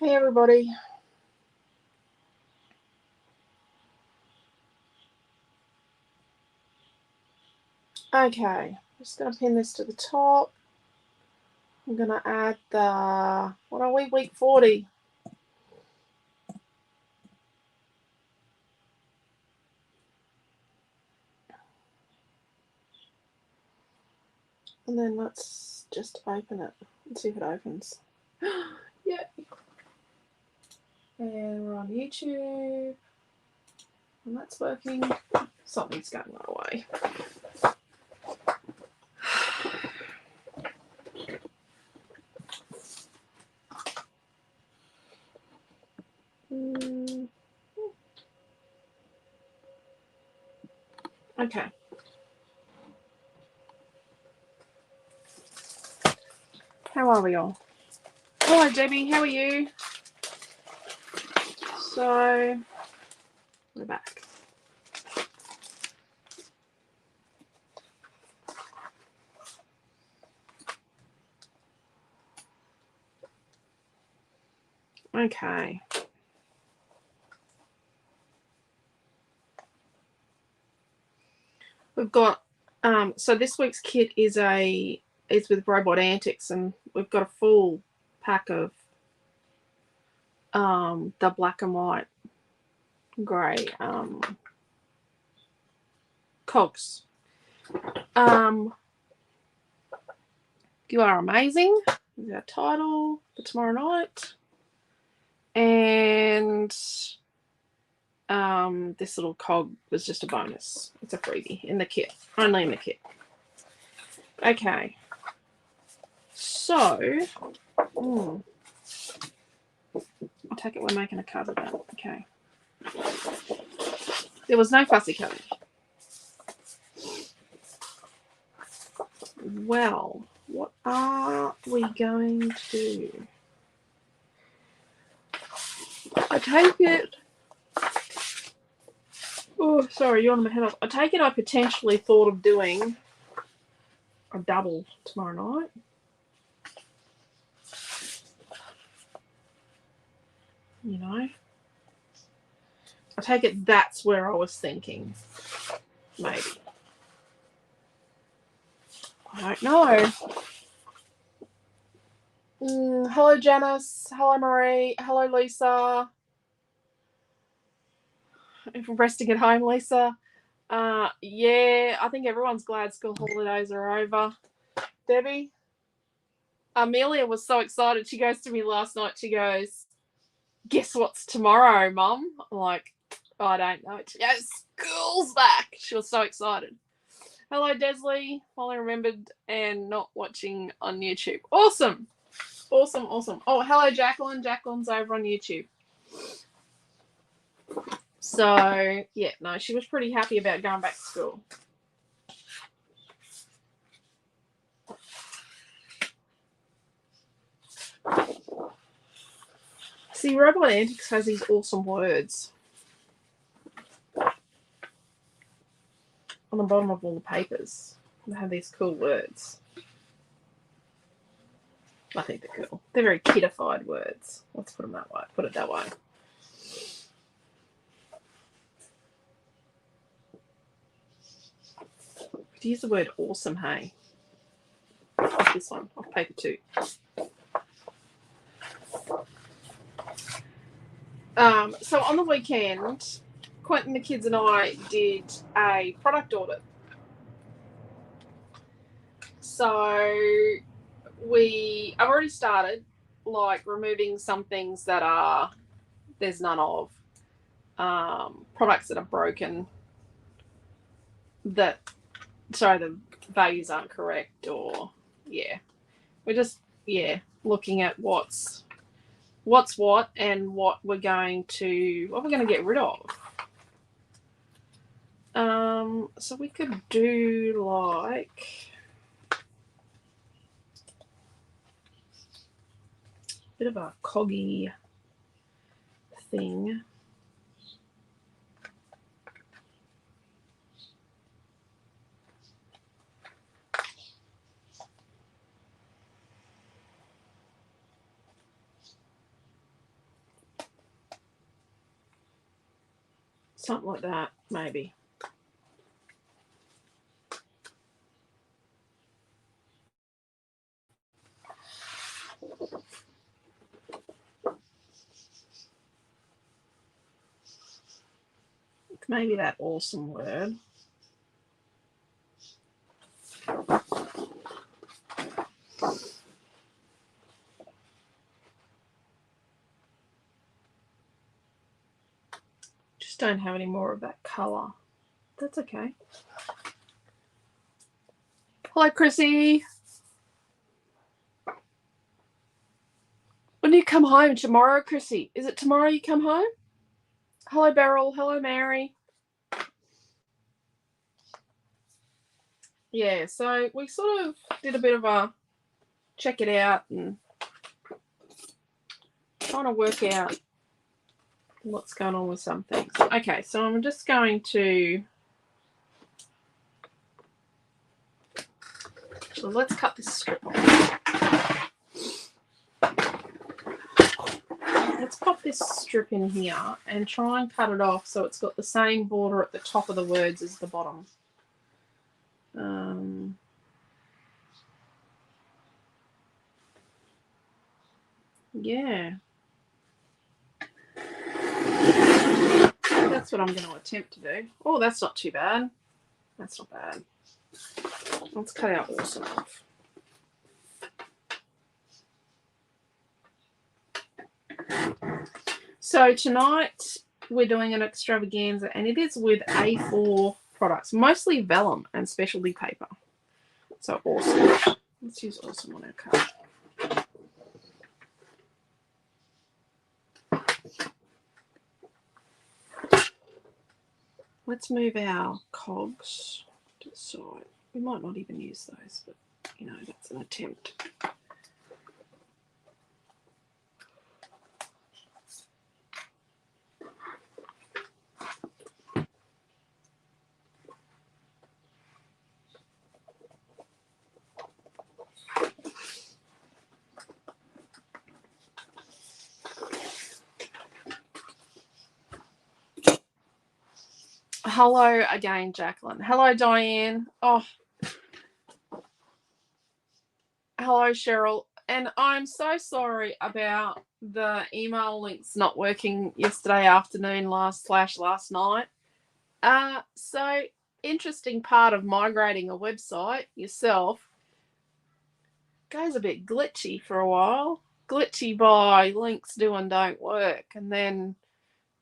Hey everybody. Okay, just going to pin this to the top. I'm going to add the, what are we, week 40. And then let's just open it and see if it opens. Yeah. And we're on YouTube. And that's working. Something's going my way. Okay. How are we all? Hello, Debbie. How are you? So, we're back. Okay. We've got, so this week's kit is with Robot Antics, and we've got a full pack of the black and white grey cogs. You are amazing. This is our title for tomorrow night. And this little cog was just a bonus. It's a freebie in the kit. Only in the kit. Okay. So, I take it we're making a cut of that. Okay. There was no fussy cutting. Well, what are we going to do? I take it. Oh, sorry, you're on my head off. I take it I potentially thought of doing a double tomorrow night. You know? I take it that's where I was thinking. Maybe. I don't know. Hello, Janice. Hello, Marie. Hello, Lisa. If we're resting at home, Lisa. Yeah, I think everyone's glad school holidays are over. Debbie? Amelia was so excited. She goes to me last night. She goes, guess what's tomorrow, Mum? I'm like, oh, I don't know. She goes, school's back. She was so excited. Hello, Desley. Finally remembered and not watching on YouTube. Awesome. Awesome, awesome. Oh, hello, Jacqueline. Jacqueline's over on YouTube. So, yeah, no, she was pretty happy about going back to school. See, Robot Antics has these awesome words on the bottom of all the papers. They have these cool words. I think they're cool. They're very kiddified words. Let's put them that way. Put it that way. To use the word awesome, hey. Off this one, off paper 2. So on the weekend, Quentin, the kids, and I did a product audit. So I've already started, like, removing some things that there's none of, products that are broken, the values aren't correct, or we're just looking at what's what and what we're going to get rid of. So we could do like a bit of a coggy thing. Something like that, maybe. Maybe that awesome word. Just don't have any more of that colour. That's okay. Hello, Chrissy. When do you come home? Tomorrow, Chrissy? Is it tomorrow you come home? Hello, Beryl. Hello, Mary. Yeah, so we sort of did a bit of a check it out and trying to work out what's going on with some things. Okay, so I'm just going to... So let's cut this strip off. Let's pop this strip in here and try and cut it off so it's got the same border at the top of the words as the bottom. Yeah. That's what I'm going to attempt to do. Oh, that's not too bad. That's not bad. Let's cut our awesome off. So tonight we're doing an extravaganza, and it is with A4 products, mostly vellum and specialty paper. So awesome. Let's use awesome on our card. Let's move our cogs to the side. We might not even use those, but you know, that's an attempt. Hello again, Jacqueline. Hello, Diane. Oh, hello, Cheryl. And I'm so sorry about the email links not working yesterday afternoon, last night. So interesting part of migrating a website yourself, goes a bit glitchy for a while. Glitchy by links do and don't work, and then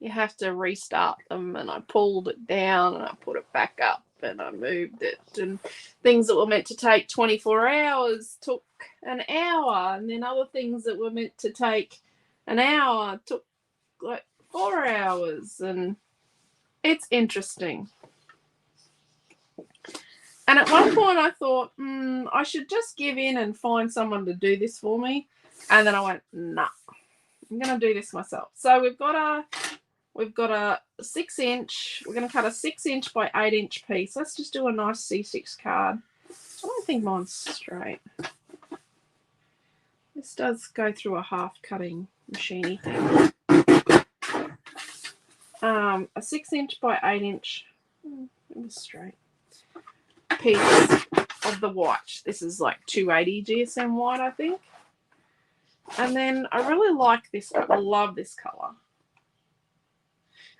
you have to restart them, and I pulled it down and I put it back up and I moved it, and things that were meant to take 24 hours took an hour, and then other things that were meant to take an hour took like 4 hours, and it's interesting. And at one point I thought, I should just give in and find someone to do this for me. And then I went, nah, I'm going to do this myself. So we've got a 6-inch. We're going to cut a 6-inch by 8-inch piece. Let's just do a nice C6 card. I don't think mine's straight. This does go through a half cutting machiney thing. A 6-inch by 8-inch. It was straight. Piece of the white. This is like 280 GSM white, I think. And then I really like this. I love this color.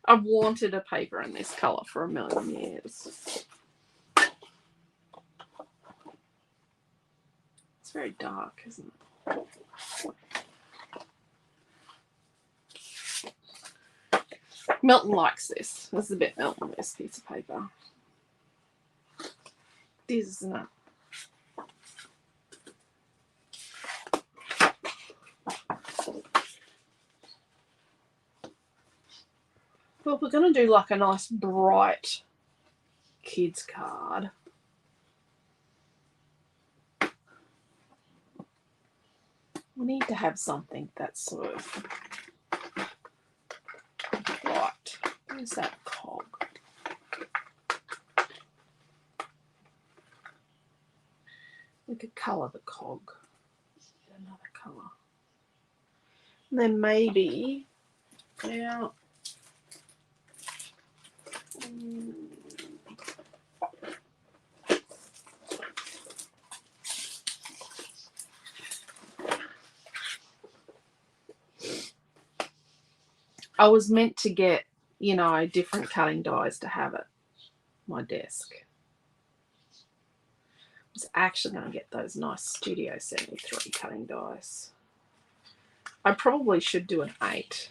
I've wanted a paper in this color for a million years. It's very dark, isn't it? Milton likes this. This is a bit Milton, this piece of paper. It is, isn't it? Well, we're going to do like a nice bright kids card. We need to have something that's sort of bright. Where's that cog? We could colour the cog. Another colour. And then maybe now I was meant to get, you know, different cutting dies to have at my desk. I was actually going to get those nice Studio 73 cutting dies. I probably should do an 8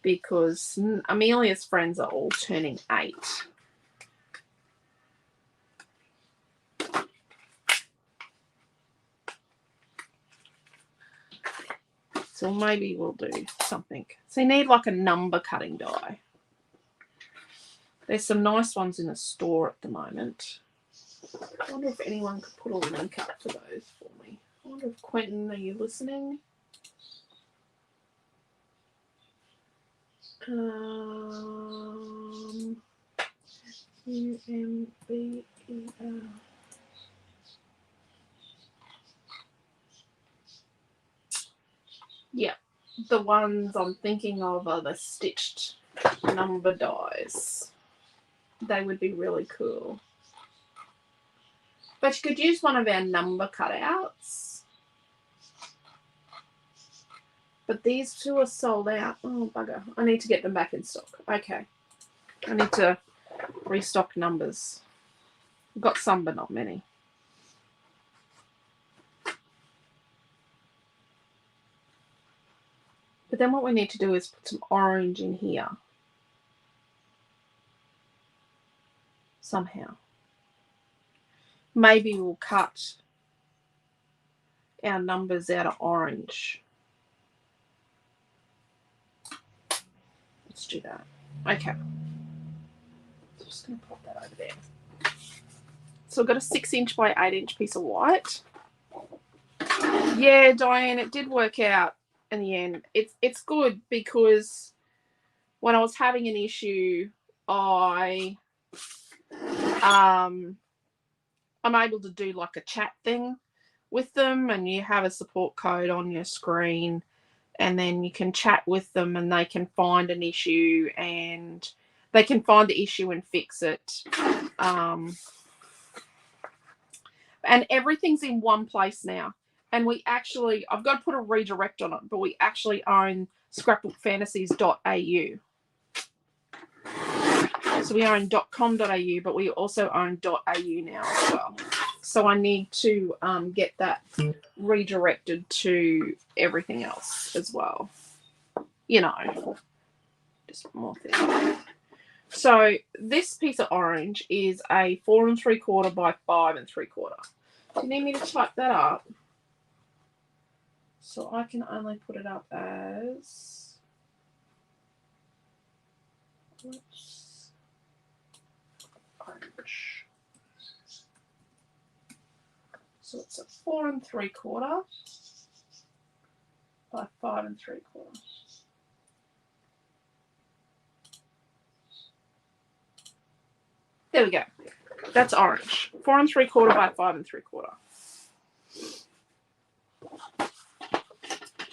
because Amelia's friends are all turning 8. So maybe we'll do something. So you need like a number cutting die. There's some nice ones in the store at the moment. I wonder if anyone could put a link up to those for me. I wonder if Quentin, are you listening? UMBER. Yeah, the ones I'm thinking of are the stitched number dies. They would be really cool. But you could use one of our number cutouts. But these two are sold out. Oh, bugger. I need to get them back in stock. Okay. I need to restock numbers. I've got some, but not many. But then what we need to do is put some orange in here. Somehow. Maybe we'll cut our numbers out of orange. Let's do that. Okay. Just going to pop that over there. So I've got a 6-inch by 8-inch piece of white. Yeah, Diane, it did work out in the end. It's good because when I was having an issue, I'm able to do like a chat thing with them, and you have a support code on your screen, and then you can chat with them and they can find an issue and they can find the issue and fix it. And everything's in one place now. And we actually, I've got to put a redirect on it, but we actually own scrapbookfantasies.au. So we own .com.au, but we also own .au now as well. So I need to get that redirected to everything else as well. You know, just more things. So this piece of orange is a 4 3/4 by 5 3/4. Do you need me to type that up? So I can only put it up as, orange. So it's a 4 3/4 by 5 3/4. There we go. That's orange. 4 3/4 by 5 3/4.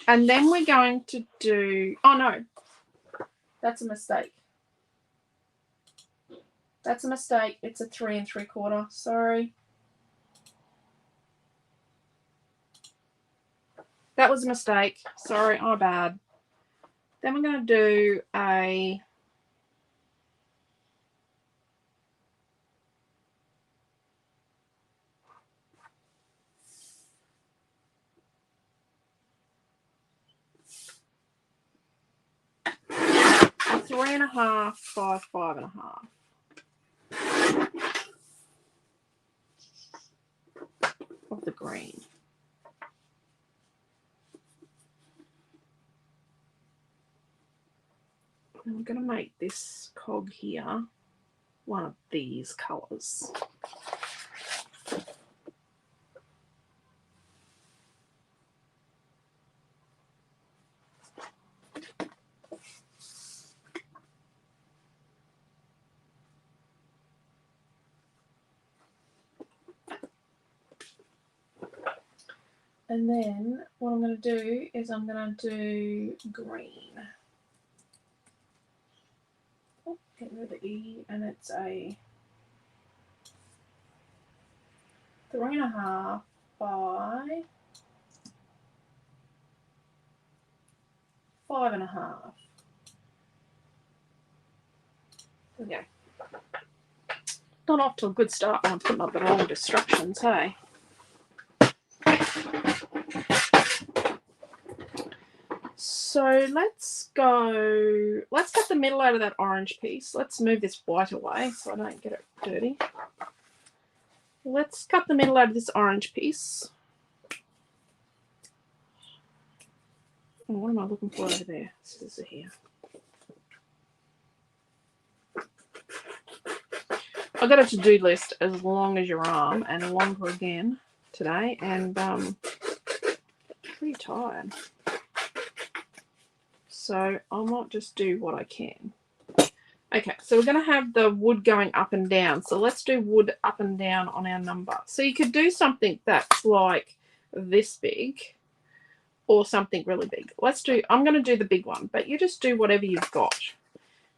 And then we're going to do, oh no, that's a mistake. That's a mistake. It's a 3 3/4. Sorry. That was a mistake. Sorry, my bad. Then we're going to do a a 3 1/2 by 5 1/2. Of the green. And I'm going to make this cog here one of these colours. And then what I'm going to do is I'm going to do green. Oh, get rid of the E, and it's a 3.5 by 5.5. There we go. Not off to a good start when I'm putting up the wrong distractions, hey? So let's cut the middle out of that orange piece. Let's move this white away so I don't get it dirty. Let's cut the middle out of this orange piece. Oh, what am I looking for over there? Scissors are here. I've got a to-do list as long as your arm and longer again today, and pretty tired. So I might just do what I can. Okay, so we're going to have the wood going up and down. So let's do wood up and down on our number. So you could do something that's like this big or something really big. I'm going to do the big one, but you just do whatever you've got.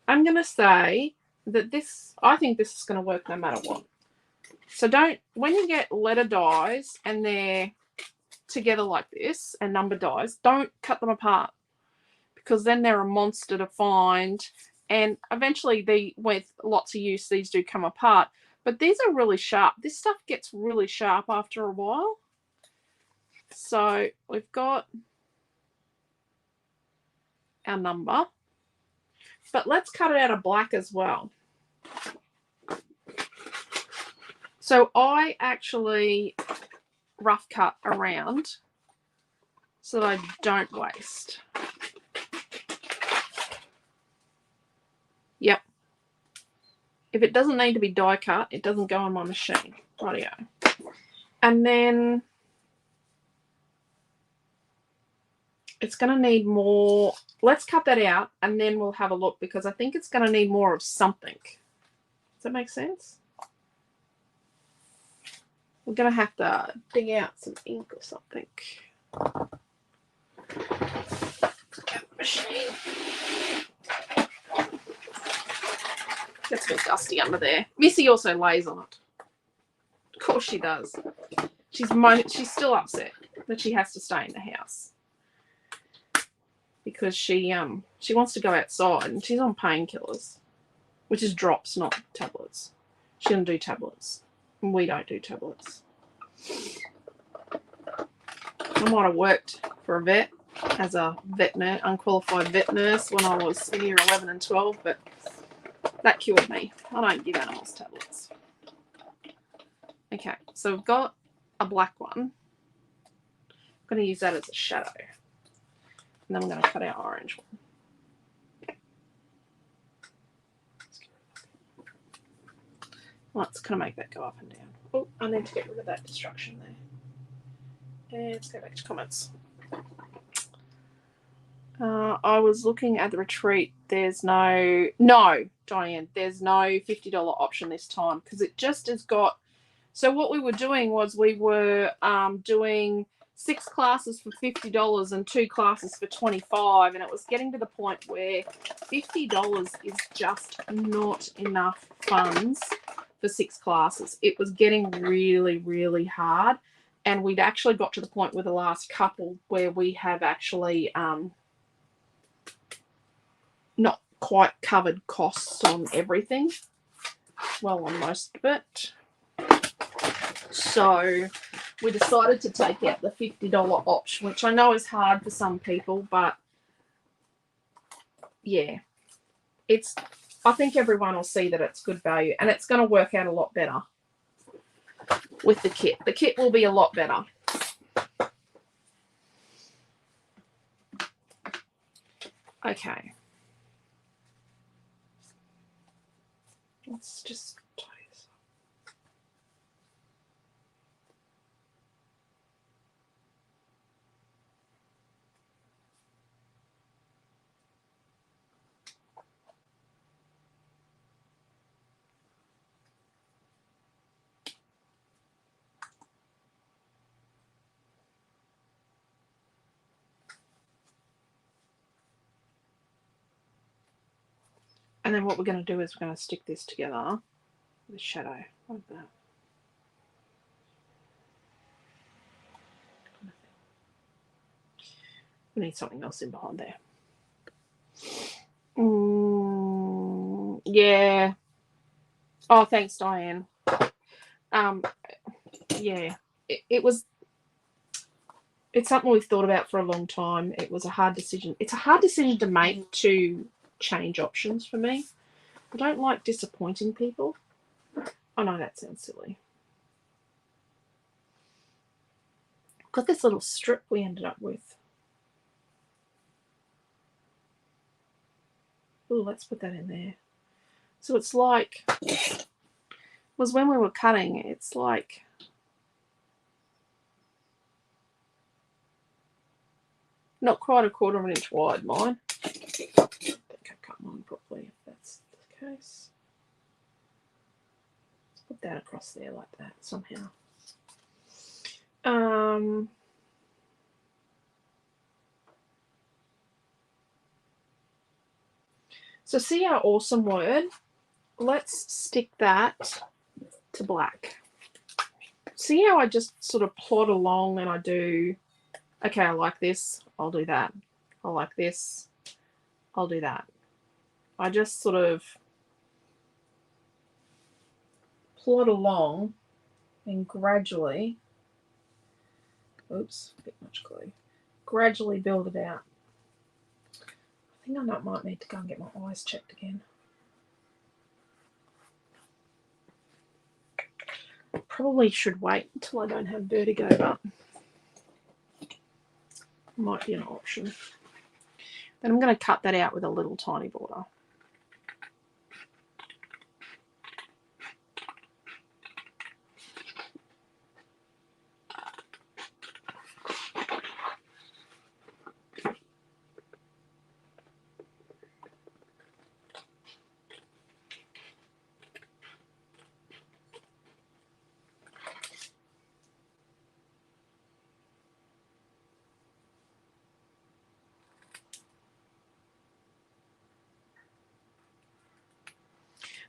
I'm going to say that I think this is going to work no matter what. So when you get letter dies and they're together like this and number dies, don't cut them apart, because then they're a monster to find. And eventually, with lots of use, these do come apart. But these are really sharp. This stuff gets really sharp after a while. So we've got our number. But let's cut it out of black as well. So I actually rough cut around so that I don't waste. Yep. If it doesn't need to be die cut, it doesn't go on my machine. Rightio. And then it's going to need more. Let's cut that out and then we'll have a look, because I think it's going to need more of something. Does that make sense? We're going to have to dig out some ink or something. Machine. Gets a bit dusty under there. Missy also lays on it. Of course she does. She's still upset that she has to stay in the house because she wants to go outside and she's on painkillers, which is drops, not tablets. She doesn't do tablets, and we don't do tablets. I might have worked for a vet as a unqualified vet nurse when I was in year 11 and 12, but that cured me. I don't give animals tablets. Okay, so we've got a black one. I'm going to use that as a shadow. And then I'm going to cut our orange one. Let's kind of make that go up and down. Oh, I need to get rid of that distraction there. And let's go back to comments. I was looking at the retreat. There's no, Diane, there's no $50 option this time, because it just has got. So what we were doing was we were doing 6 classes for $50 and 2 classes for $25, and it was getting to the point where $50 is just not enough funds for 6 classes. It was getting really, really hard, and we'd actually got to the point with the last couple where we have actually not quite covered costs on everything. Well, on most of it. So we decided to take out the $50 option, which I know is hard for some people, but yeah, I think everyone will see that it's good value, and it's going to work out a lot better with the kit. The kit will be a lot better. Okay. Let's just tie this up. And then what we're going to do is we're going to stick this together with a shadow like that. We need something else in behind there. Yeah. Oh, thanks, Diane. Yeah, it's something we've thought about for a long time. It was a hard decision. It's a hard decision to make, to change options for me. I don't like disappointing people. Oh no, that sounds silly. Got this little strip we ended up with. Oh, let's put that in there. So it's like, was when we were cutting, it's like, not quite a quarter of an inch wide, mine. I think I cut mine properly, if that's the case. Let's put that across there like that somehow. So see our awesome word? Let's stick that to black. See how I just sort of plod along and I do, okay, I like this, I'll do that. I like this, I'll do that. I just sort of plod along and gradually, oops, a bit much glue, gradually build it out. I think I might need to go and get my eyes checked again. Probably should wait until I don't have vertigo, but might be an option. Then I'm going to cut that out with a little tiny border.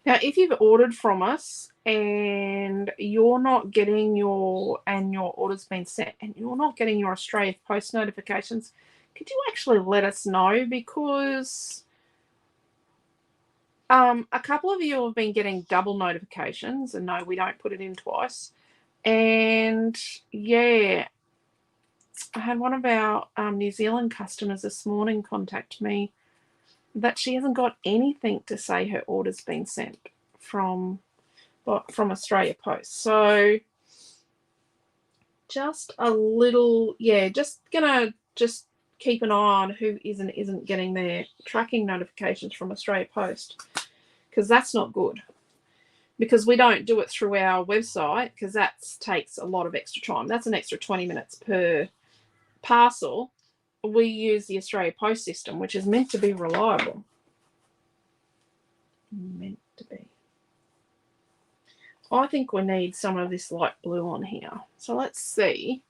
Now, if you've ordered from us and you're not getting your order's been sent and you're not getting your Australia Post notifications, could you actually let us know? Because a couple of you have been getting double notifications, and no, we don't put it in twice. And yeah, I had one of our New Zealand customers this morning contact me that she hasn't got anything to say her order's been sent from Australia Post. So just a little, yeah, just gonna keep an eye on who isn't getting their tracking notifications from Australia Post, because that's not good. Because we don't do it through our website, because that takes a lot of extra time. That's an extra 20 minutes per parcel. We use the Australia Post system, which is meant to be reliable. Meant to be. I think we need some of this light blue on here. So let's see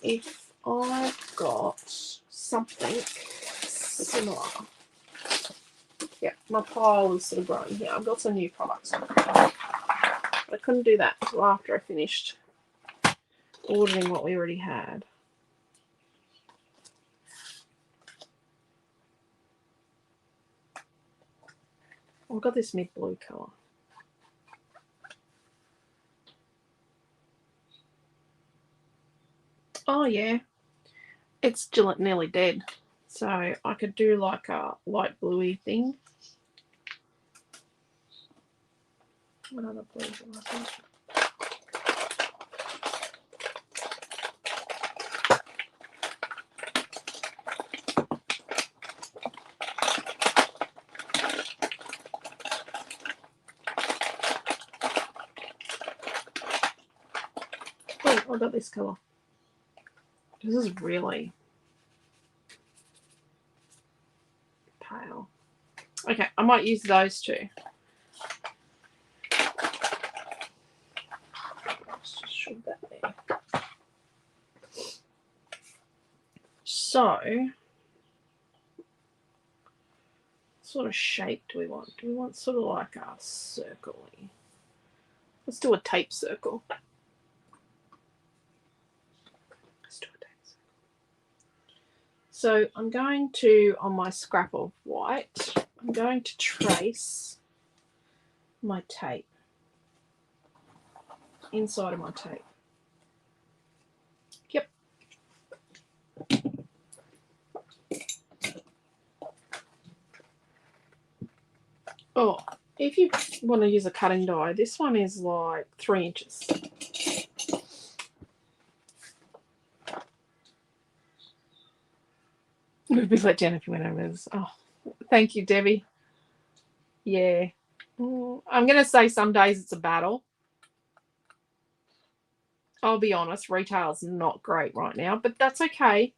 if I've got something similar. Yeah, my pile is sort of growing here. I've got some new products on it. I couldn't do that until after I finished ordering what we already had. I've got this mid-blue colour. Oh yeah, it's still nearly dead. So I could do like a light bluey thing. What other blues do I think? Oh, I got this colour. This is really pale. Okay, I might use those two. Let's just shove that there. So sort of shape do we want? Do we want sort of like a circle-y? Let's do a tape circle. Let's do a tape circle. So I'm going to, on my scrap of white, I'm going to trace my tape inside of my tape. Yep. Oh, if you want to use a cutting die, this one is like 3 inches. We'd be like Jennifer went over this. Oh, thank you, Debbie. Yeah. I'm going to say some days it's a battle. I'll be honest, retail's not great right now, but that's okay.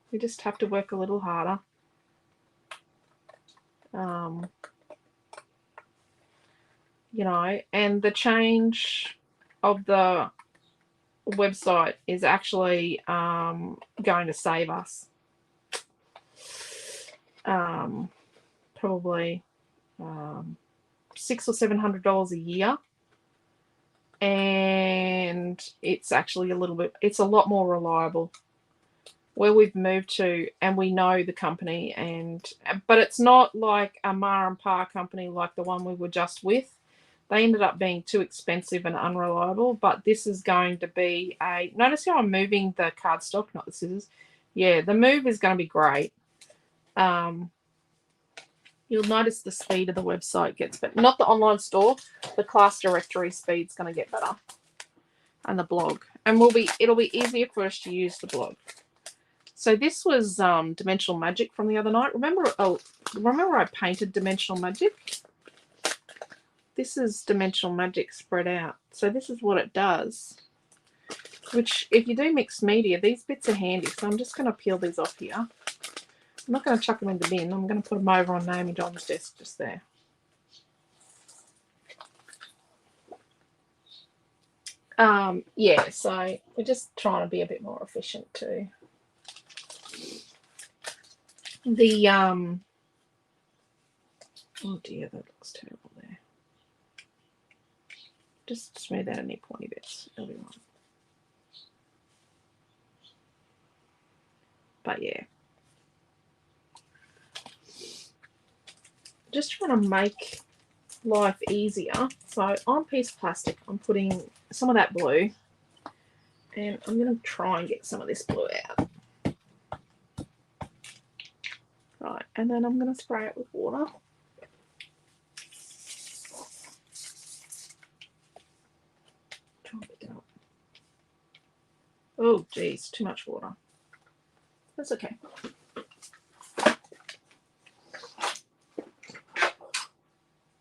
We just have to work a little harder. You know, and the change of the website is actually going to save us probably $600 or $700 a year, and it's actually it's a lot more reliable where we've moved to, and we know the company, but it's not like a ma and pa company like the one we were just with. They ended up being too expensive and unreliable, but this is going to be notice how I'm moving the cardstock, not the scissors. Yeah, the move is going to be great. You'll notice the speed of the website gets better. Not the online store, the class directory speed's going to get better. And the blog. And it'll be easier for us to use the blog. So this was Dimensional Magic from the other night. Remember I painted Dimensional Magic? This is Dimensional Magic spread out. So this is what it does. Which, if you do mixed media, these bits are handy. So I'm just going to peel these off here. I'm not going to chuck them in the bin. I'm going to put them over on Naomi John's desk just there. Yeah, so we're just trying to be a bit more efficient too. The oh dear, that looks terrible there. Just smooth out any pointy bits, everyone. But yeah, just trying to make life easier. So on a piece of plastic, I'm putting some of that blue, and I'm going to try and get some of this blue out. Right, and then I'm going to spray it with water. Try and pick it up. Oh, geez, too much water. That's okay.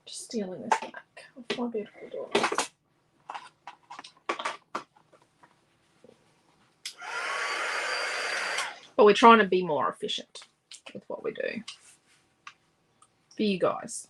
Just stealing this back of my beautiful daughter. But we're trying to be more efficient with what we do for you guys.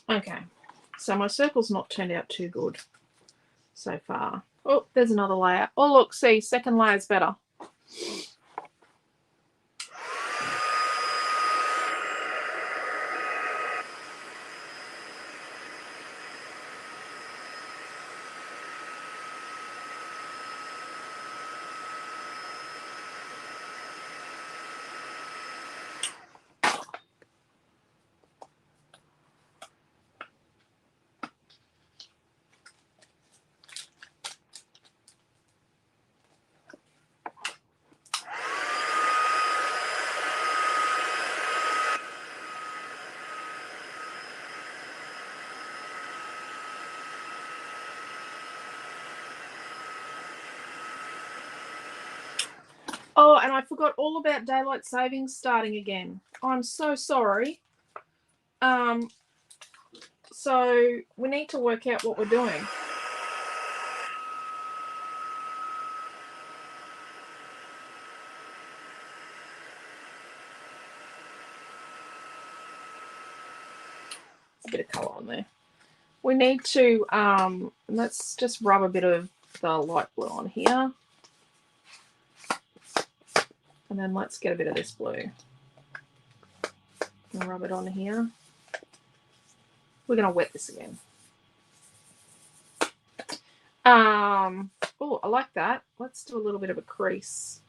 Okay, so my circle's not turned out too good so far. Oh, there's another layer. Oh, look, see, second layer's better. Oh, and I forgot all about daylight savings starting again. I'm so sorry. So we need to work out what we're doing. A bit of colour on there. We need to let's just rub a bit of the light blue on here, and then let's get a bit of this blue and rub it on here. We're going to wet this again. Oh, I like that. Let's do a little bit of a crease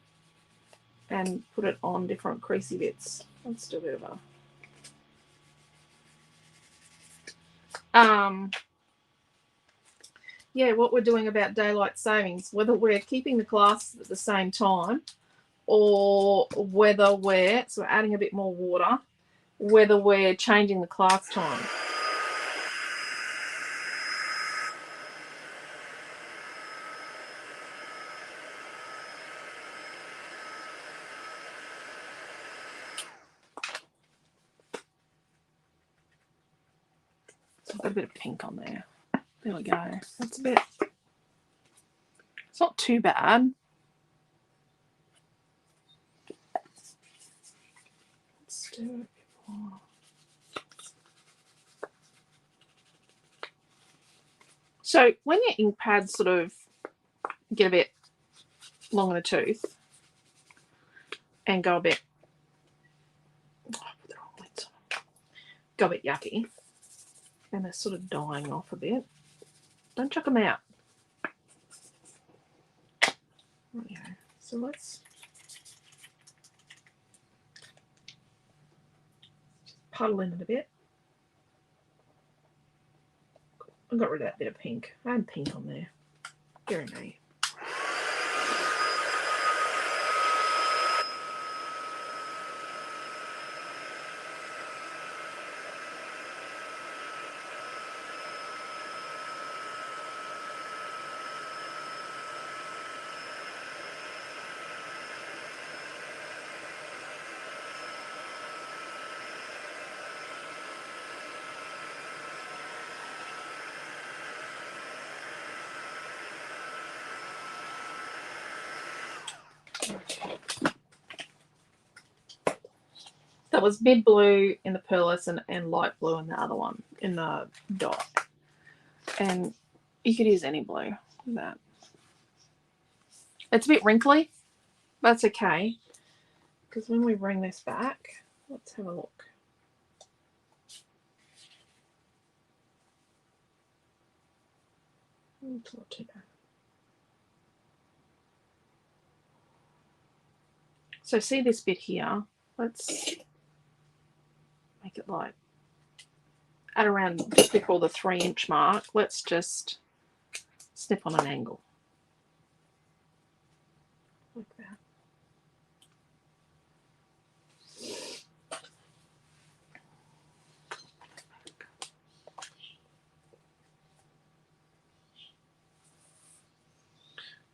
and put it on different creasy bits. Let's do a bit of a yeah, what we're doing about daylight savings, whether we're keeping the classes at the same time or whether we're adding a bit more water, whether we're changing the class time. So I've got a bit of pink on there. There we go. That's a bit, it's not too bad. Let's do a bit more. So when your ink pads sort of get a bit long in the tooth and go a bit, go a bit yucky, and they're sort of dying off a bit, don't chuck them out. Okay, so let's puddle in it a bit. I got rid of that bit of pink. I had pink on there. Very nice. That was mid blue in the pearlescent and light blue in the other one, in the dot. And you could use any blue with that. It's a bit wrinkly. That's okay. Because when we bring this back, let's have a look. It's not too bad. So see this bit here? Let's make it like at around just before the 3-inch mark. Let's just snip on an angle like that.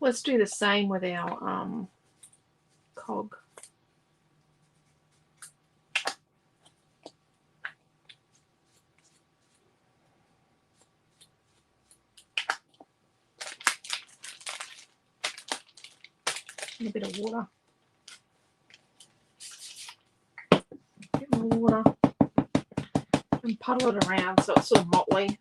Let's do the same with our cog. And a bit of water. A bit more water. And puddle it around so it's sort of motley.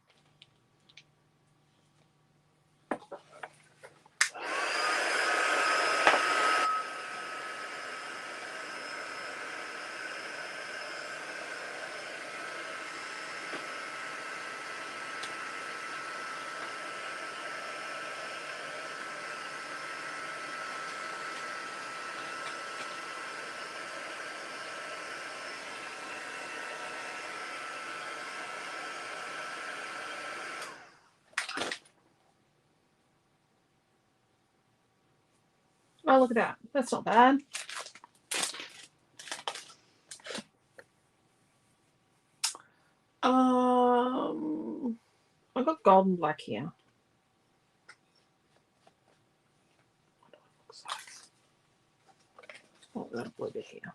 Oh, look at that. That's not bad. I've got gold and black here. Oh, we've got a blue bit here.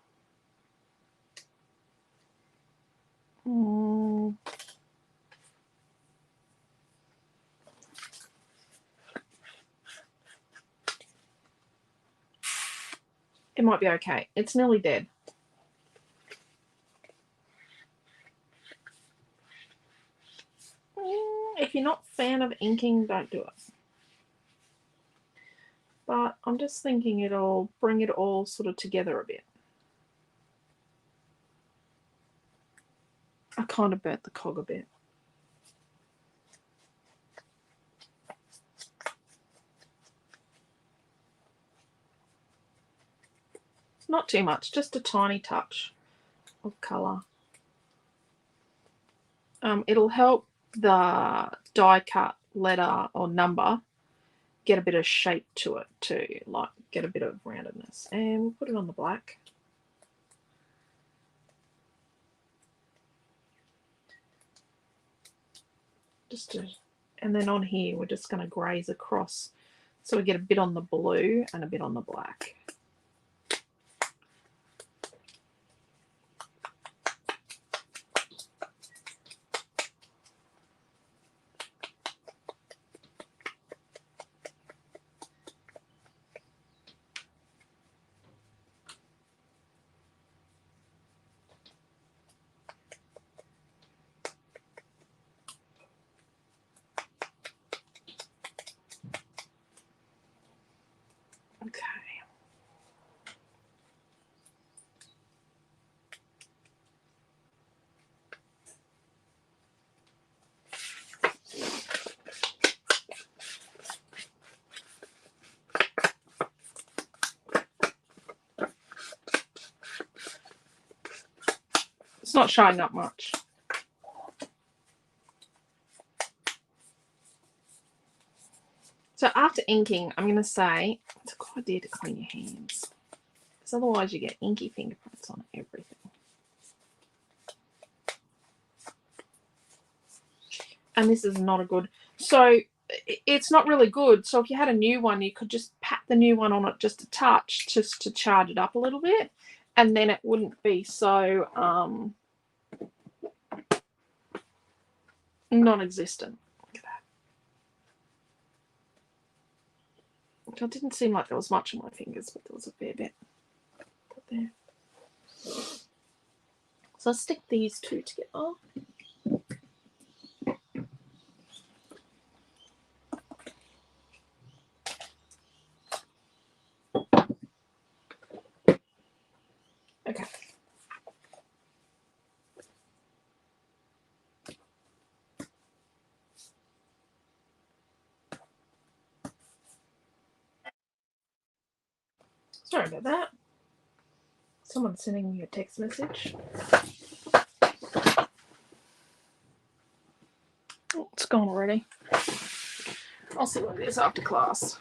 It might be okay. It's nearly dead. If you're not a fan of inking, don't do it. But I'm just thinking it'll bring it all sort of together a bit. I kind of burnt the cog a bit. Not too much, just a tiny touch of colour. It'll help the die cut letter or number get a bit of shape to it too, like get a bit of roundedness. And we'll put it on the black. And then on here we're just going to graze across so we get a bit on the blue and a bit on the black. It's not showing up much. So after inking, I'm going to say it's a good idea to clean your hands, because otherwise you get inky fingerprints on everything. And this is not a good, so it's not really good. So if you had a new one, you could just pat the new one on it just a touch, just to charge it up a little bit, and then it wouldn't be so non-existent. Look at that. It didn't seem like there was much on my fingers, but there was a fair bit. Put there. So I'll stick these two together. Okay. Sorry about that. Someone's sending me a text message. Oh, it's gone already. I'll see what it is after class.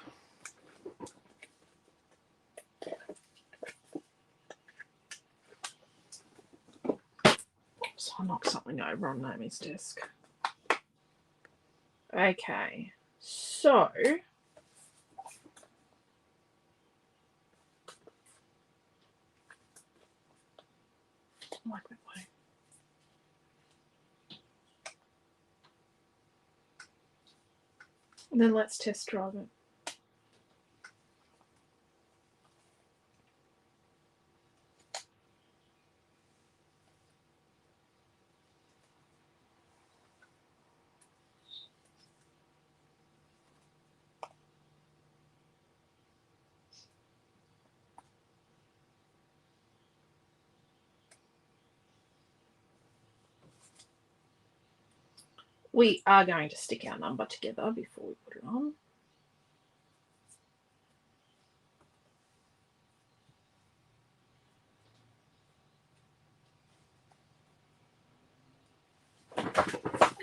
Oops, I knocked something over on Naomi's desk. Okay, so like that way. And then let's test drive it. We are going to stick our number together before we put it on.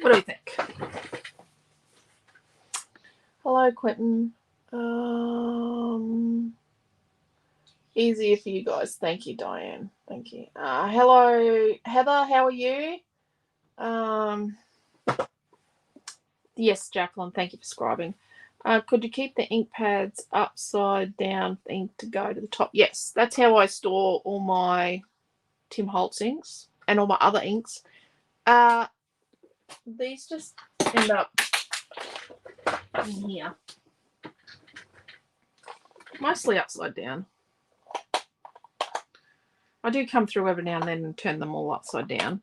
What do you think? Hello, Quentin. Easier for you guys. Thank you, Diane. Thank you. Hello, Heather. How are you? Yes, Jacqueline. Thank you for scribing. Could you keep the ink pads upside down for ink to go to the top? Yes, that's how I store all my Tim Holtz inks and all my other inks. These just end up in here. Mostly upside down. I do come through every now and then and turn them all upside down.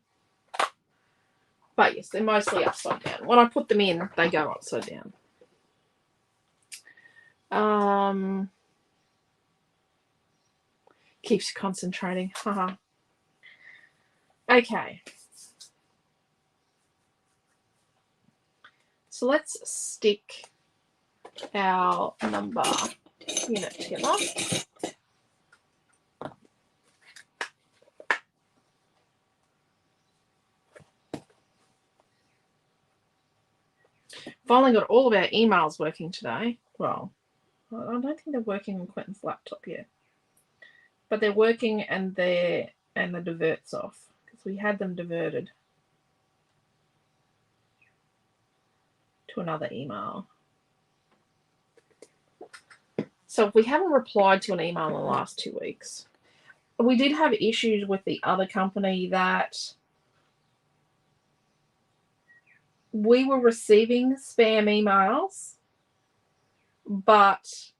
But yes, they're mostly upside down. When I put them in, they go upside down. Keeps you concentrating. Haha. Okay. So let's stick our number unit together. Finally got all of our emails working today. Well, I don't think they're working on Quentin's laptop yet. But they're working and the divert's off because we had them diverted to another email. So if we haven't replied to an email in the last 2 weeks, we did have issues with the other company that we were receiving spam emails, but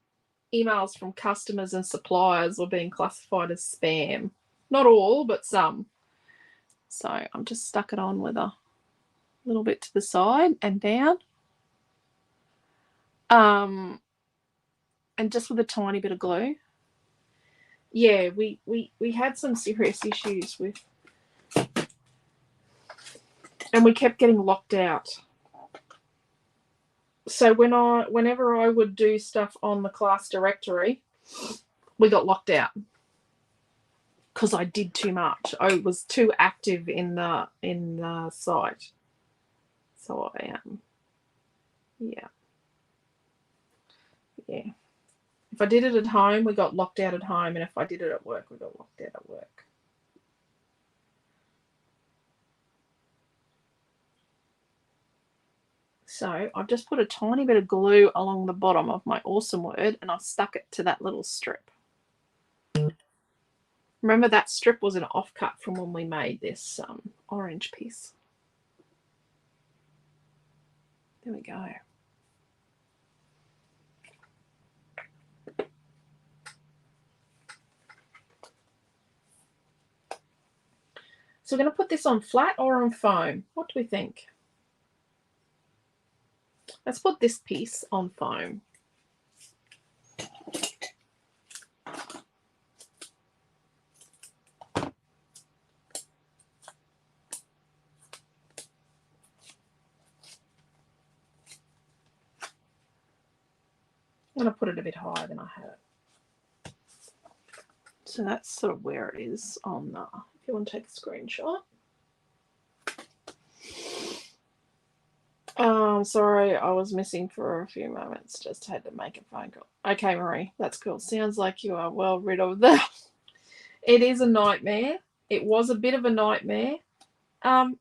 emails from customers and suppliers were being classified as spam. Not all, but some. So I'm just stuck it on with a little bit to the side and down. And just with a tiny bit of glue. Yeah, we had some serious issues with, and we kept getting locked out. So whenever I would do stuff on the class directory, we got locked out because I did too much. I was too active in the site. So I am. Yeah. If I did it at home, we got locked out at home, and if I did it at work, we got locked out at work. So I've just put a tiny bit of glue along the bottom of my awesome word, and I stuck it to that little strip. Remember that strip was an offcut from when we made this orange piece. There we go. So we're going to put this on flat or on foam. What do we think? Let's put this piece on foam. I'm going to put it a bit higher than I had it. So that's sort of where it is on the, if you want to take a screenshot. Sorry, I was missing for a few moments. Just had to make a phone call. Okay, Marie, that's cool. Sounds like you are well rid of that. It is a nightmare. It was a bit of a nightmare. I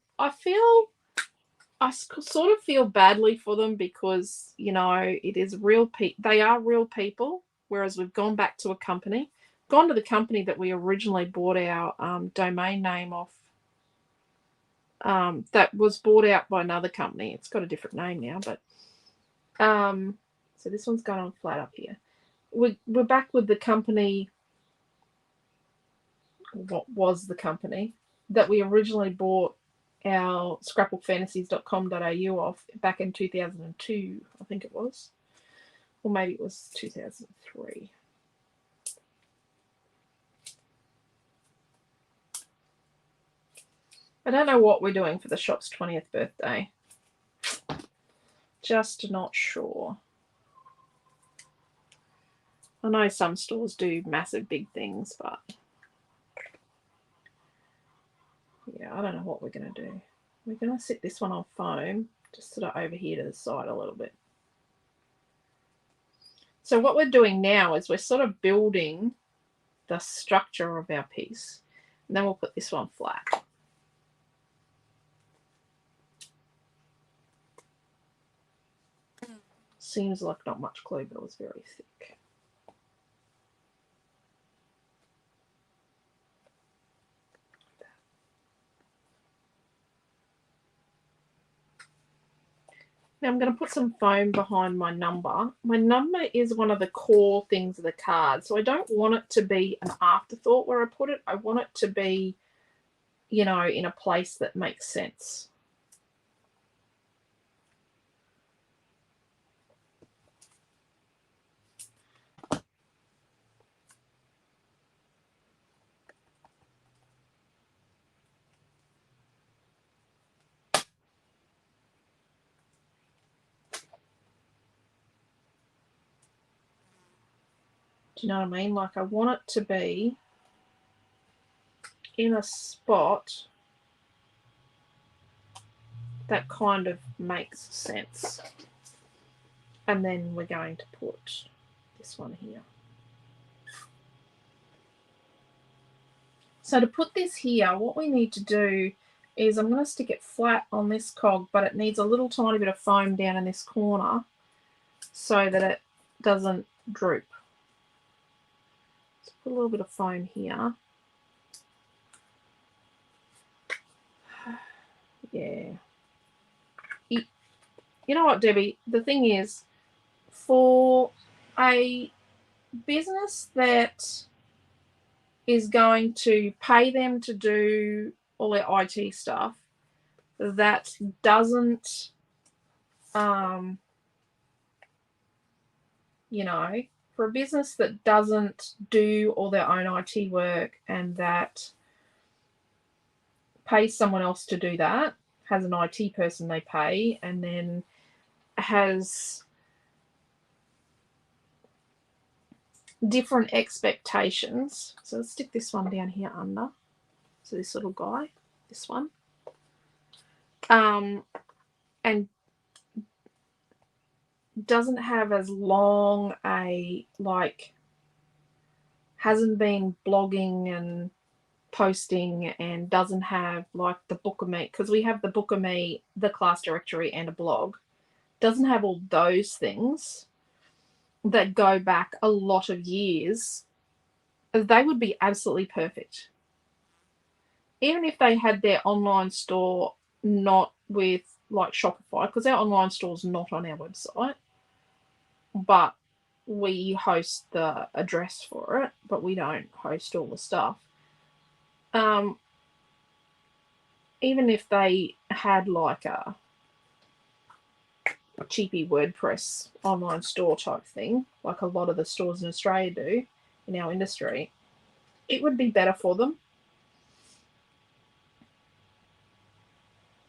sort of feel badly for them because, you know, it is real they are real people, whereas we've gone back to a company, gone to the company that we originally bought our domain name off. That was bought out by another company. It's got a different name now, but so this one's going on flat up here. We're back with the company. What was the company that we originally bought our scrapbookfantasies.com.au off back in 2002, I think it was, or maybe it was 2003. I don't know what we're doing for the shop's 20th birthday. Just not sure. I know some stores do massive big things, but yeah, I don't know what we're going to do. We're going to sit this one on foam, just sort of over here to the side a little bit. So what we're doing now is we're sort of building the structure of our piece. And then we'll put this one flat. seems like not much glue, but it was very thick. Now I'm going to put some foam behind my number. My number is one of the core things of the card, so I don't want it to be an afterthought where I put it. I want it to be, you know, in a place that makes sense. Do you know what I mean? Like I want it to be in a spot that kind of makes sense. And then we're going to put this one here. So to put this here, what we need to do is I'm going to stick it flat on this cog, but it needs a little tiny bit of foam down in this corner so that it doesn't droop. So put a little bit of foam here. Yeah. You know what, Debbie? The thing is, for a business that is going to pay them to do all their IT stuff, that doesn't, you know, for a business that doesn't do all their own IT work and that pays someone else to do that, has an IT person they pay, and then has different expectations. So let's stick this one down here under. So this little guy, this one. And doesn't have as long a, like, hasn't been blogging and posting and doesn't have like the Book of Me, because we have the Book of Me, the class directory, and a blog. Doesn't have all those things that go back a lot of years. They would be absolutely perfect. Even if they had their online store not with like Shopify, because our online store is not on our website, but we host the address for it, but we don't host all the stuff. Even if they had like a cheapy WordPress online store type thing, like a lot of the stores in Australia do in our industry, it would be better for them.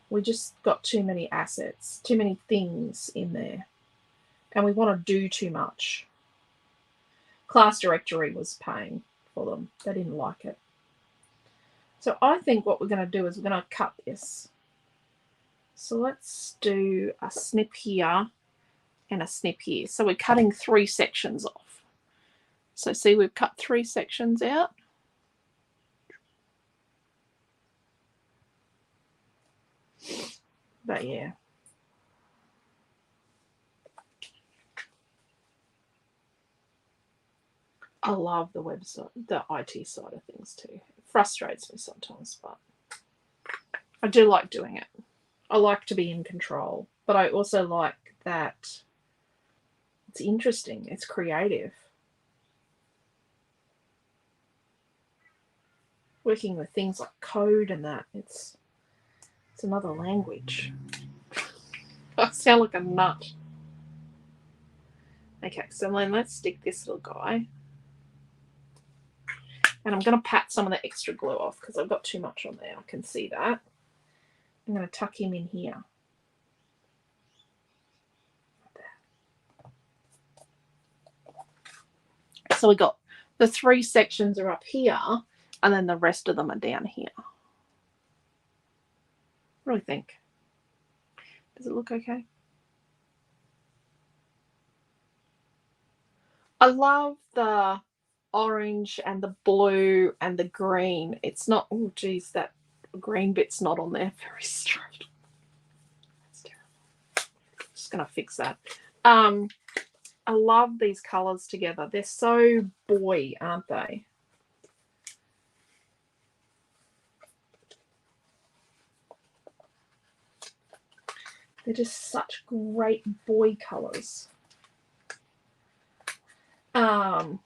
We just got too many assets, too many things in there, and we want to do too much. Class directory was paying for them. They didn't like it. So I think what we're going to do is we're going to cut this. So let's do a snip here and a snip here. So we're cutting 3 sections off. So see, we've cut 3 sections out. But yeah. I love the website, the IT side of things too. It frustrates me sometimes, but I do like doing it. I like to be in control, but I also like that it's interesting, it's creative. Working with things like code and that, it's another language. I sound like a nut. Okay, so then let's stick this little guy. And I'm going to pat some of the extra glue off because I've got too much on there. I can see that. I'm going to tuck him in here. So we got the 3 sections are up here, and then the rest of them are down here. What do we think? Does it look okay? I love the orange and the blue and the green. It's not, oh geez, that green bit's not on there very straight. That's terrible. Just going to fix that. I love these colours together. They're so boy, aren't they? They're just such great boy colours. Was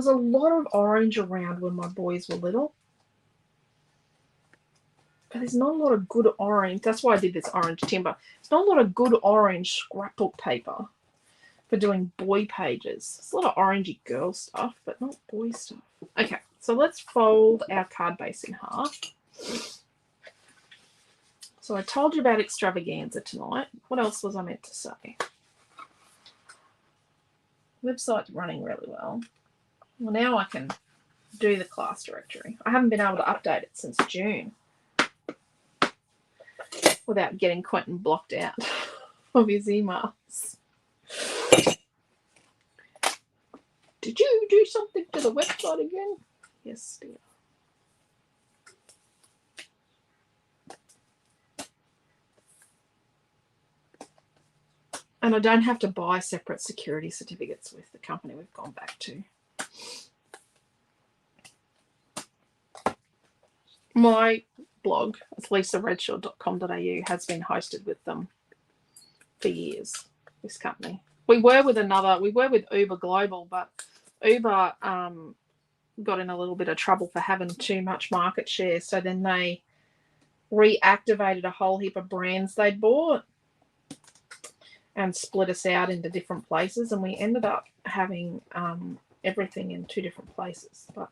a lot of orange around when my boys were little. But there's not a lot of good orange. That's why I did this orange timber. There's not a lot of good orange scrapbook paper for doing boy pages. There's a lot of orangey girl stuff, but not boy stuff. Okay, so let's fold our card base in half. So I told you about extravaganza tonight. What else was I meant to say? Website's running really well. Well, now I can do the class directory. I haven't been able to update it since June without getting Quentin blocked out of his emails. Did you do something to the website again? Yes, dear. And I don't have to buy separate security certificates with the company we've gone back to. My blog, it's alisaredshaw.com.au, has been hosted with them for years, this company. We were with Uber Global, but Uber got in a little bit of trouble for having too much market share. So then they reactivated a whole heap of brands they'd bought and split us out into different places. And we ended up having everything in 2 different places, but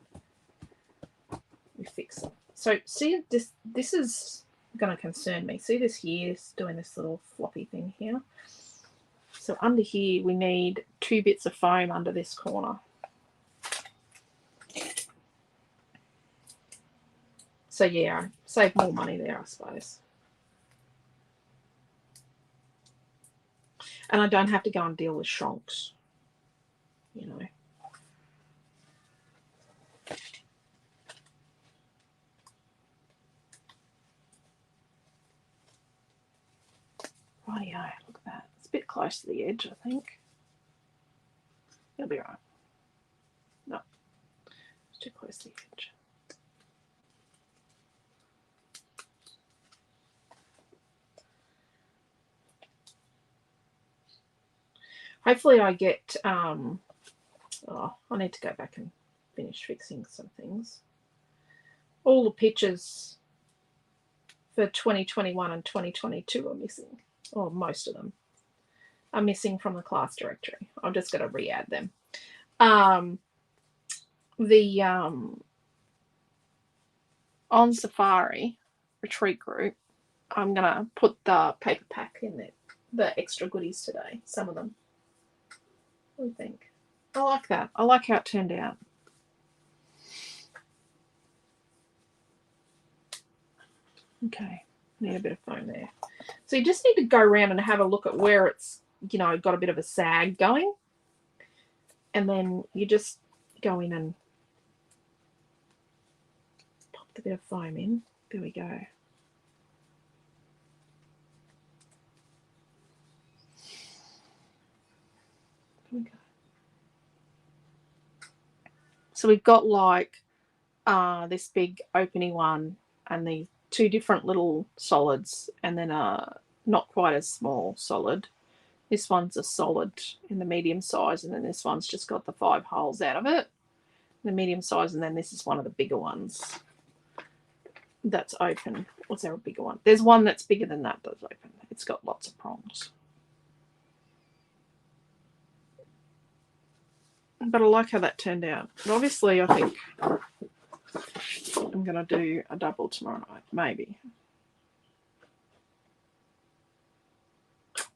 we fixed it. So see, this is going to concern me. See this here, doing this little floppy thing here. So under here, we need 2 bits of foam under this corner. So yeah, save more money there, I suppose. And I don't have to go and deal with shonks, you know. Rightio, look at that. It's a bit close to the edge, I think. It'll be right. No, it's too close to the edge. Hopefully I get, I need to go back and finish fixing some things. All the pictures for 2021 and 2022 are missing, or most of them are missing from the class directory. I've just got to re-add them. On Safari retreat group, I'm going to put the paper pack in there, the extra goodies today, some of them. What do you think? I like that. I like how it turned out. Okay, need a bit of foam there. So you just need to go around and have a look at where it's, you know, got a bit of a sag going. And then you just go in and pop the bit of foam in. There we go. There we go. So we've got like this big opening one and the 2 different little solids, and then a not quite as small solid. This one's a solid in the medium size, and then this one's just got the 5 holes out of it, the medium size, and then this is one of the bigger ones that's open. Was there a bigger one? There's one that's bigger than that that's open. It's got lots of prongs. But I like how that turned out. But obviously, I think I'm going to do a double tomorrow night, maybe.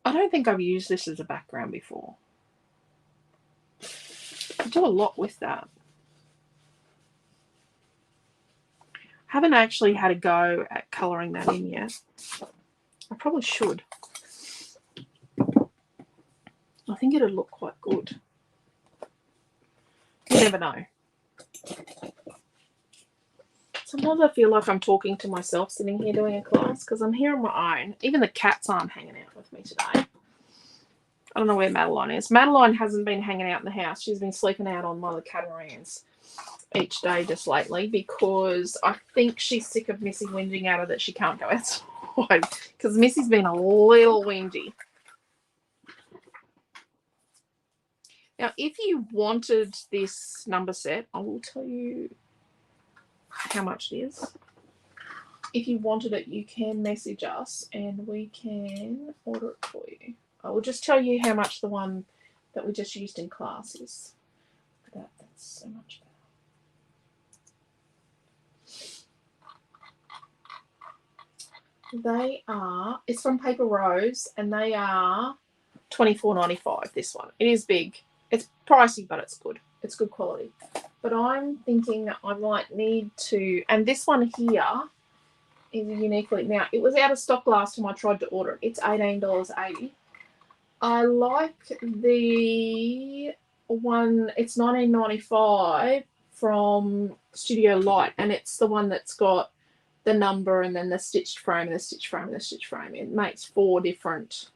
I don't think I've used this as a background before. I do a lot with that. Haven't actually had a go at colouring that in yet. I probably should. I think it'd look quite good. You never know. Sometimes I feel like I'm talking to myself sitting here doing a class because I'm here on my own. Even the cats aren't hanging out with me today. I don't know where Madeline is. Madeline hasn't been hanging out in the house. She's been sleeping out on one of the catamarans each day just lately because I think she's sick of Missy whinging at her that she can't go outside because Missy's been a little whingy. Now, if you wanted this number set, I will tell you how much it is. If you wanted it, you can message us and we can order it for you. I will just tell you how much the one that we just used in class is. That's so much better. They are, it's from Paper Rose, and they are $24.95, this one. It is big. It's pricey, but it's good. It's good quality. But I'm thinking I might need to, and this one here is uniquely, now it was out of stock last time I tried to order it. It's $18.80. I like the one, it's $19.95 from Studio Light, and it's the one that's got the number and then the stitched frame and the stitched frame and the stitched frame. It makes 4 different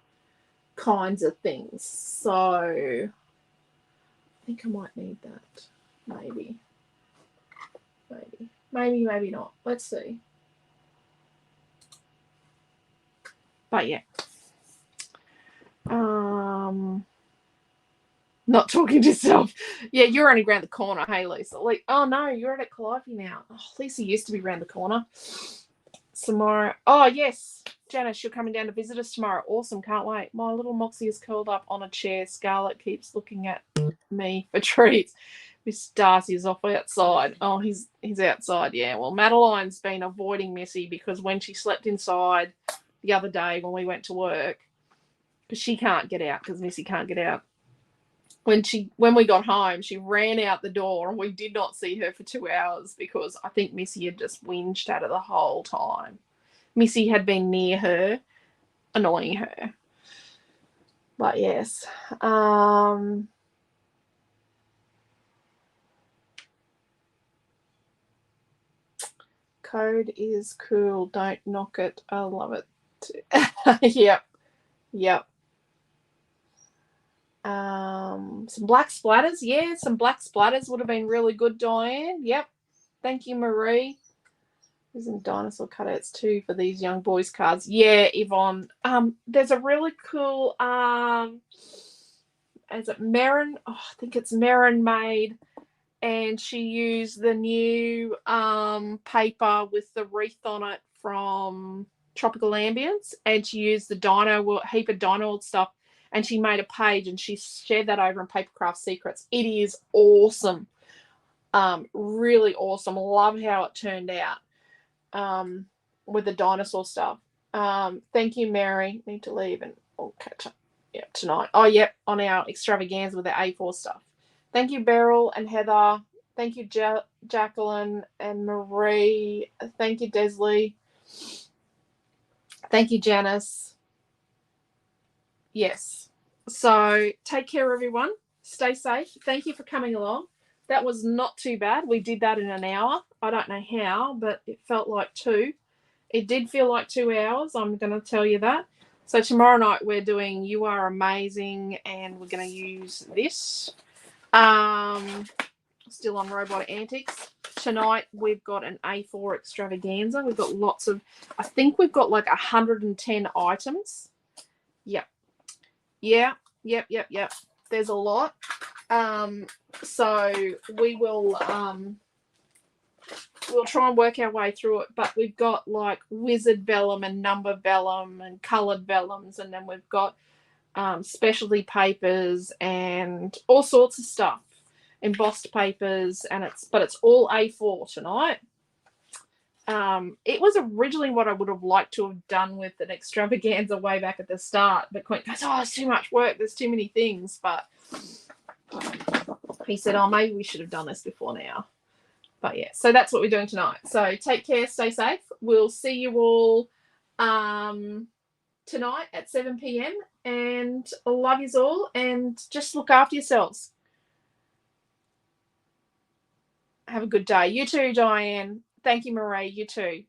kinds of things. So I think I might need that. Maybe not. Let's see. But yeah. Not talking to yourself. Yeah, you're only around the corner. Hey, Lisa. Like, oh no, you're at Calliope now. Oh, Lisa used to be around the corner. Tomorrow. Oh yes, Janice, you're coming down to visit us tomorrow. Awesome, can't wait. My little Moxie is curled up on a chair. Scarlett keeps looking at me for treats. Miss Darcy is off outside. Oh, he's outside. Yeah. Well, Madeline's been avoiding Missy because when she slept inside the other day when we went to work, because she can't get out because Missy can't get out. When we got home, she ran out the door and we did not see her for 2 hours because I think Missy had just whinged at her the whole time. Missy had been near her, annoying her. But yes. Code is cool. Don't knock it. I love it. Yep. Some black splatters. Yeah, some black splatters would have been really good, Diane. Yep. Thank you, Marie. There's some dinosaur cutouts too for these young boys cards. Yeah, Yvonne. There's a really cool is it Marin? Oh, I think it's Marin made, and she used the new paper with the wreath on it from Tropical Ambience, and she used the heap of Dino World stuff, and she made a page and she shared that over in Papercraft Secrets. It is awesome. Really awesome. Love how it turned out with the dinosaur stuff. Thank you, Mary. Need to leave and we'll catch up tonight. Oh, yep, on our extravaganza with the A4 stuff. Thank you, Beryl and Heather. Thank you, Jacqueline and Marie. Thank you, Desley. Thank you, Janice. Yes. So take care, everyone. Stay safe. Thank you for coming along. That was not too bad. We did that in an hour. I don't know how, but it felt like 2. It did feel like 2 hours. I'm going to tell you that. So tomorrow night we're doing You Are Amazing, and we're going to use this. Still on Robot Antics. Tonight we've got an A4 extravaganza. We've got lots of, I think we've got like 110 items. Yep. There's a lot. So we will we'll try and work our way through it, but we've got like wizard vellum and number vellum and colored vellums, and then we've got specialty papers and all sorts of stuff, embossed papers, and it's all A4 tonight. It was originally what I would have liked to have done with an extravaganza way back at the start, but Quint goes, oh, it's too much work, there's too many things. But he said, oh, maybe we should have done this before now. But yeah, so that's what we're doing tonight. So take care, stay safe. We'll see you all tonight at 7 p.m. and I love you all, and just look after yourselves. Have a good day. You too, Diane. Thank you, Marie. You too.